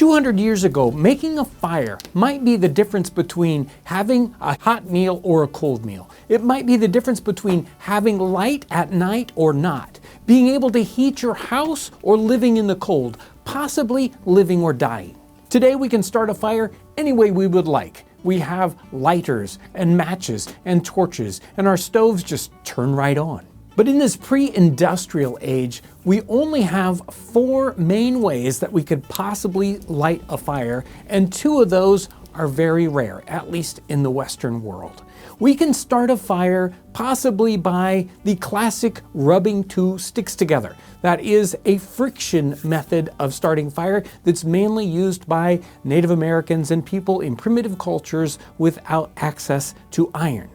200 years ago, making a fire might be the difference between having a hot meal or a cold meal. It might be the difference between having light at night or not, being able to heat your house or living in the cold, possibly living or dying. Today we can start a fire any way we would like. We have lighters and matches and torches, and our stoves just turn right on. But in this pre-industrial age, we only have 4 main ways that we could possibly light a fire, and 2 of those are very rare, at least in the Western world. We can start a fire possibly by the classic rubbing 2 sticks together. That is a friction method of starting fire that's mainly used by Native Americans and people in primitive cultures without access to iron.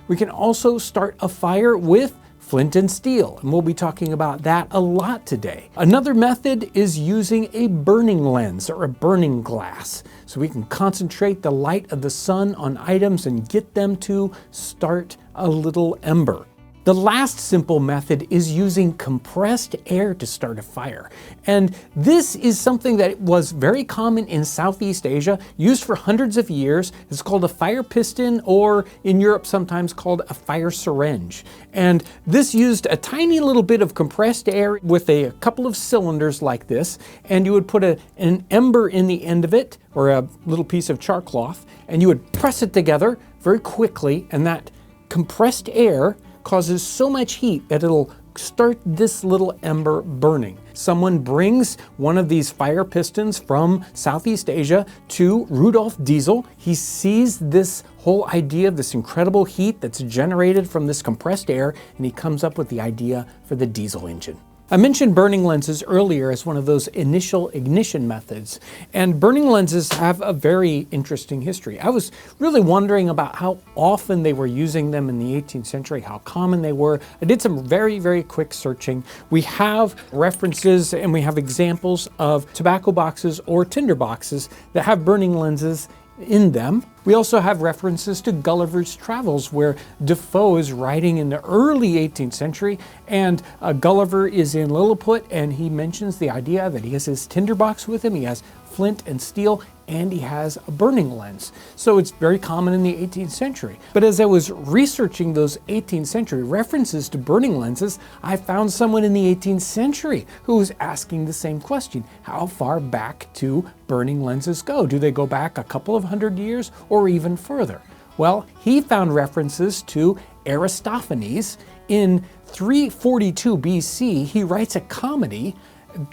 We can also start a fire with flint and steel, and we'll be talking about that a lot today. Another method is using a burning lens or a burning glass, so we can concentrate the light of the sun on items and get them to start a little ember. The last simple method is using compressed air to start a fire. And this is something that was very common in Southeast Asia, used for hundreds of years. It's called a fire piston, or in Europe sometimes called a fire syringe. And this used a tiny little bit of compressed air with a couple of cylinders like this, and you would put an ember in the end of it, or a little piece of char cloth, and you would press it together very quickly, and that compressed air causes so much heat that it'll start this little ember burning. Someone brings one of these fire pistons from Southeast Asia to Rudolf Diesel. He sees this whole idea of this incredible heat that's generated from this compressed air, and he comes up with the idea for the diesel engine. I mentioned burning lenses earlier as one of those initial ignition methods, and burning lenses have a very interesting history. I was really wondering about how often they were using them in the 18th century, how common they were. I did some very quick searching. We have references and we have examples of tobacco boxes or tinder boxes that have burning lenses in them. We also have references to Gulliver's Travels, where Defoe is writing in the early 18th century, and Gulliver is in Lilliput, and he mentions the idea that he has his tinderbox with him, he has flint and steel, and he has a burning lens. So it's very common in the 18th century. But as I was researching those 18th century references to burning lenses, I found someone in the 18th century who was asking the same question. How far back do burning lenses go? Do they go back a couple of hundred years or even further? Well, he found references to Aristophanes. In 342 BC, he writes a comedy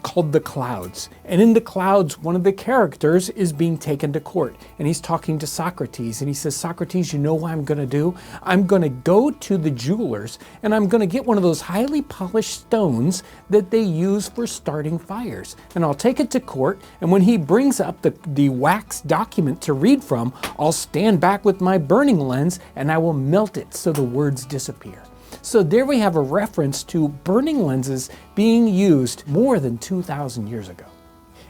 called The Clouds. And in The Clouds, one of the characters is being taken to court, and he's talking to Socrates, and he says, Socrates, you know what I'm gonna do? I'm gonna go to the jewelers, and I'm gonna get one of those highly polished stones that they use for starting fires. And I'll take it to court, and when he brings up the wax document to read from, I'll stand back with my burning lens, and I will melt it so the words disappear. So there we have a reference to burning lenses being used more than 2,000 years ago.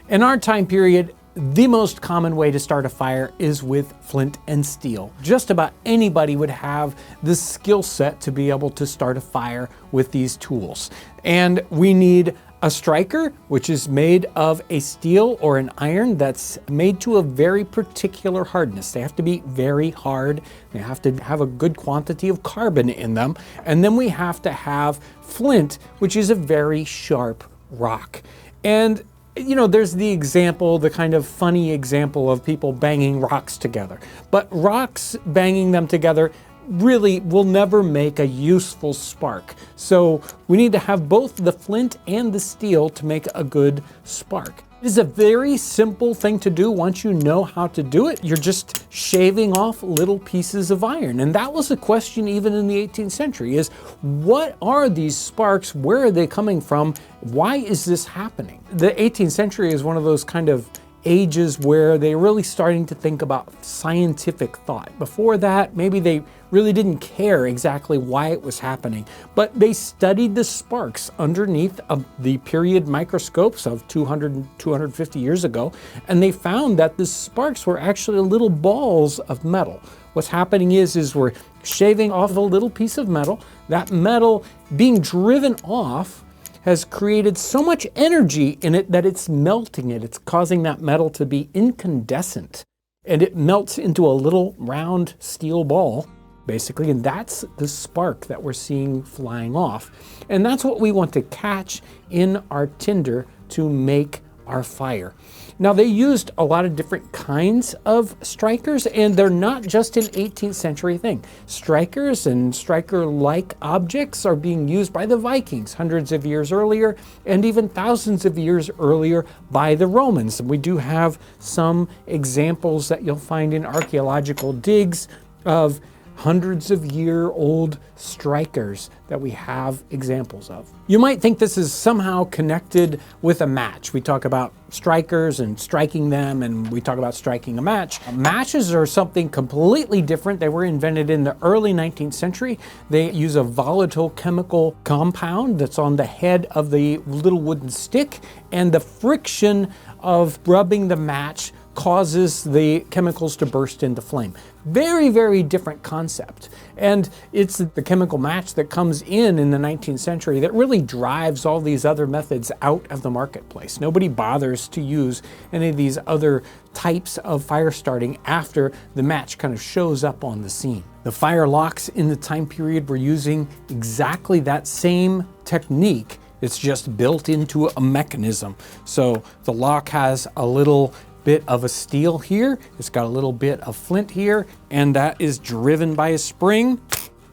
In our time period, the most common way to start a fire is with flint and steel. Just about anybody would have the skill set to be able to start a fire with these tools. And we need a striker, which is made of a steel or an iron that's made to a very particular hardness. They have to be very hard. They have to have a good quantity of carbon in them. And then we have to have flint, which is a very sharp rock. And you know, there's the example, the kind of funny example of people banging rocks together. But rocks, banging them together, really will never make a useful spark. So we need to have both the flint and the steel to make a good spark. It is a very simple thing to do once you know how to do it. You're just shaving off little pieces of iron. And that was a question even in the 18th century, is what are these sparks? Where are they coming from? Why is this happening? The 18th century is one of those kind of ages where they're really starting to think about scientific thought. Before that, maybe they really didn't care exactly why it was happening, but they studied the sparks underneath the period microscopes of 200 and 250 years ago, and they found that the sparks were actually little balls of metal. What's happening is we're shaving off a little piece of metal, that metal being driven off has created so much energy in it that it's melting it. It's causing that metal to be incandescent. And it melts into a little round steel ball, basically, and that's the spark that we're seeing flying off. And that's what we want to catch in our tinder to make our fire. Now, they used a lot of different kinds of strikers, and they're not just an 18th century thing. Strikers and striker-like objects are being used by the Vikings hundreds of years earlier, and even thousands of years earlier by the Romans. And we do have some examples that you'll find in archaeological digs of hundreds of year old strikers that we have examples of. You might think this is somehow connected with a match. We talk about strikers and striking them, and we talk about striking a match. Matches are something completely different. They were invented in the early 19th century. They use a volatile chemical compound that's on the head of the little wooden stick, and the friction of rubbing the match causes the chemicals to burst into flame. Very, very different concept. And it's the chemical match that comes in the 19th century that really drives all these other methods out of the marketplace. Nobody bothers to use any of these other types of fire starting after the match kind of shows up on the scene. The fire locks in the time period were using exactly that same technique. It's just built into a mechanism. So the lock has a little bit of a steel here, it's got a little bit of flint here, and that is driven by a spring,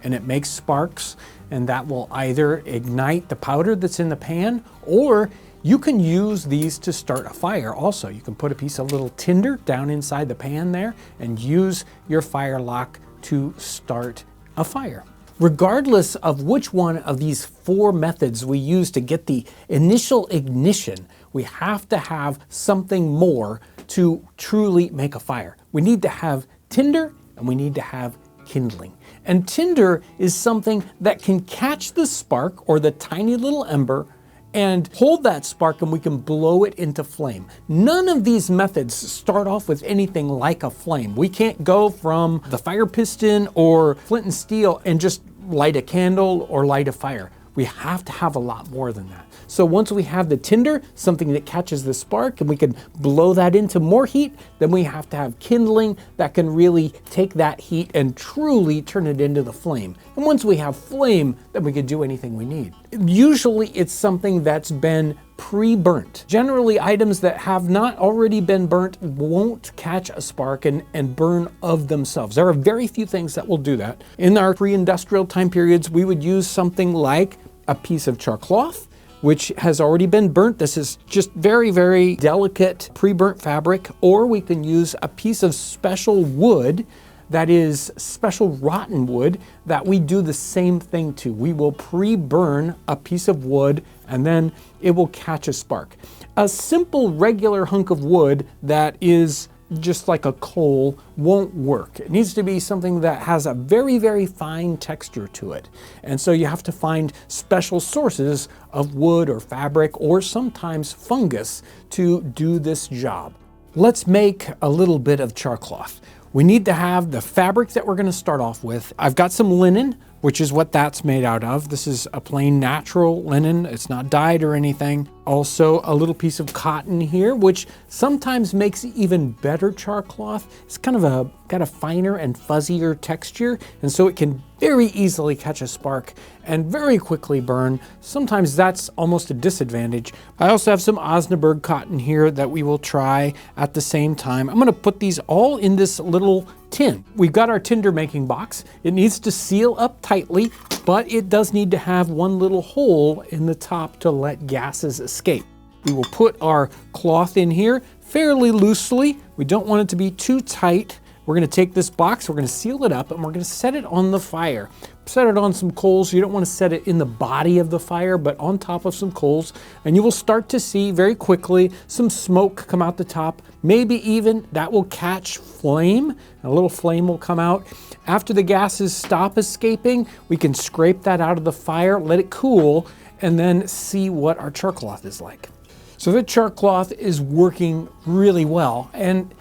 and it makes sparks, and that will either ignite the powder that's in the pan, or you can use these to start a fire also. You can put a piece of little tinder down inside the pan there and use your fire lock to start a fire. Regardless of which one of these four methods we use to get the initial ignition, we have to have something more to truly make a fire. We need to have tinder, and we need to have kindling. And tinder is something that can catch the spark or the tiny little ember and hold that spark, and we can blow it into flame. None of these methods start off with anything like a flame. We can't go from the fire piston or flint and steel and just light a candle or light a fire. We have to have a lot more than that. So once we have the tinder, something that catches the spark, and we can blow that into more heat, then we have to have kindling that can really take that heat and truly turn it into the flame. And once we have flame, then we can do anything we need. Usually it's something that's been pre-burnt. Generally, items that have not already been burnt won't catch a spark and burn of themselves. There are very few things that will do that. In our pre-industrial time periods, we would use something like a piece of char cloth, which has already been burnt. This is just very, very delicate pre-burnt fabric, or we can use a piece of special wood that is special rotten wood that we do the same thing to. We will pre-burn a piece of wood, and then it will catch a spark. A simple regular hunk of wood that is just like a coal won't work. It needs to be something that has a very, very fine texture to it. And so you have to find special sources of wood or fabric or sometimes fungus to do this job. Let's make a little bit of char cloth. We need to have the fabric that we're going to start off with. I've got some linen, which is what that's made out of. This is a plain natural linen. It's not dyed or anything. Also a little piece of cotton here, which sometimes makes even better char cloth. It's kind of got a finer and fuzzier texture, and so it can very easily catch a spark and very quickly burn. Sometimes that's almost a disadvantage. I also have some Osnaburg cotton here that we will try at the same time. I'm going to put these all in this little tin. We've got our tinder making box. It needs to seal up tightly, but it does need to have one little hole in the top to let gases escape. We will put our cloth in here fairly loosely. We don't want it to be too tight. We're going to take this box, we're going to seal it up, and we're going to set it on the fire. Set it on some coals. You don't want to set it in the body of the fire, but on top of some coals. And you will start to see very quickly some smoke come out the top. Maybe even that will catch flame. A little flame will come out. After the gases stop escaping, we can scrape that out of the fire, let it cool, and then see what our char cloth is like. So the char cloth is working really well. And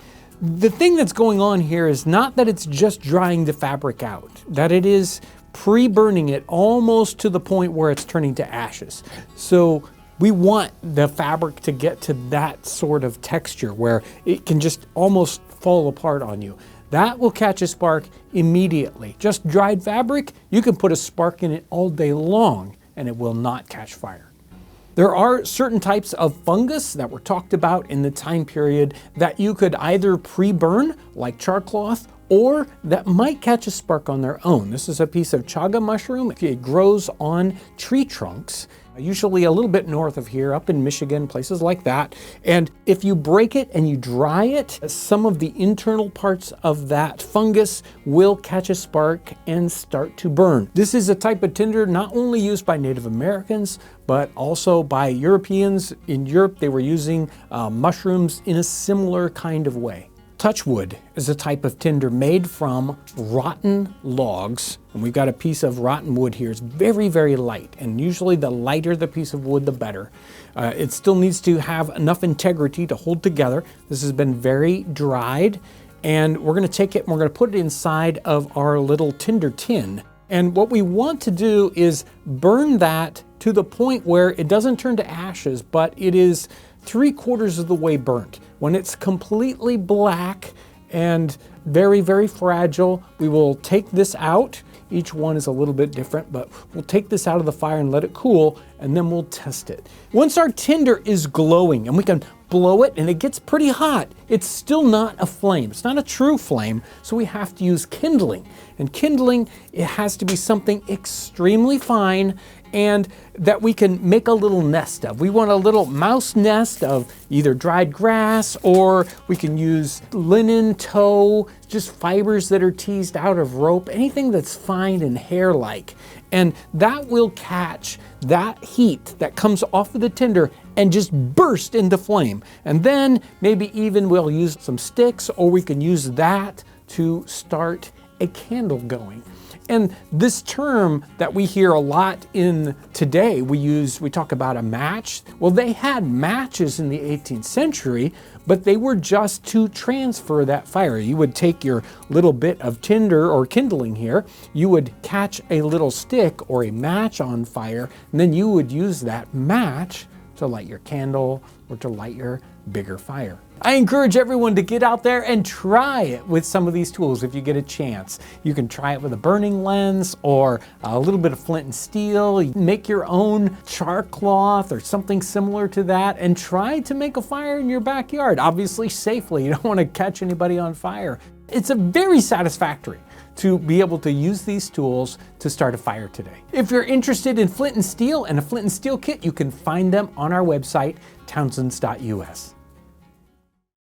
the thing that's going on here is not that it's just drying the fabric out, that it is pre-burning it almost to the point where it's turning to ashes. So we want the fabric to get to that sort of texture where it can just almost fall apart on you. That will catch a spark immediately. Just dried fabric, you can put a spark in it all day long and it will not catch fire. There are certain types of fungus that were talked about in the time period that you could either pre-burn, like char cloth, or that might catch a spark on their own. This is a piece of chaga mushroom. It grows on tree trunks, usually a little bit north of here, up in Michigan, places like that. And if you break it and you dry it, some of the internal parts of that fungus will catch a spark and start to burn. This is a type of tinder not only used by Native Americans, but also by Europeans. In Europe, they were using mushrooms in a similar kind of way. Touchwood is a type of tinder made from rotten logs. And we've got a piece of rotten wood here. It's very, very light. And usually the lighter the piece of wood, the better. It still needs to have enough integrity to hold together. This has been very dried. And we're going to take it and we're going to put it inside of our little tinder tin. And what we want to do is burn that to the point where it doesn't turn to ashes, but it is 3/4 of the way burnt. When it's completely black and very, very fragile, we will take this out. Each one is a little bit different, but we'll take this out of the fire and let it cool, and then we'll test it. Once our tinder is glowing and we can blow it and it gets pretty hot, it's still not a flame. It's not a true flame, so we have to use kindling. And kindling, it has to be something extremely fine and that we can make a little nest of. We want a little mouse nest of either dried grass, or we can use linen, tow, just fibers that are teased out of rope, anything that's fine and hair-like. And that will catch that heat that comes off of the tinder and just burst into flame. And then maybe even we'll use some sticks, or we can use that to start a candle going. And this term that we hear a lot in today, we talk about a match. Well, they had matches in the 18th century, but they were just to transfer that fire. You would take your little bit of tinder or kindling here, you would catch a little stick or a match on fire, and then you would use that match to light your candle or to light your bigger fire. I encourage everyone to get out there and try it with some of these tools if you get a chance. You can try it with a burning lens or a little bit of flint and steel. You can make your own char cloth or something similar to that and try to make a fire in your backyard. Obviously safely, you don't want to catch anybody on fire. It's a very satisfactory to be able to use these tools to start a fire today. If you're interested in flint and steel and a flint and steel kit, you can find them on our website, townsends.us.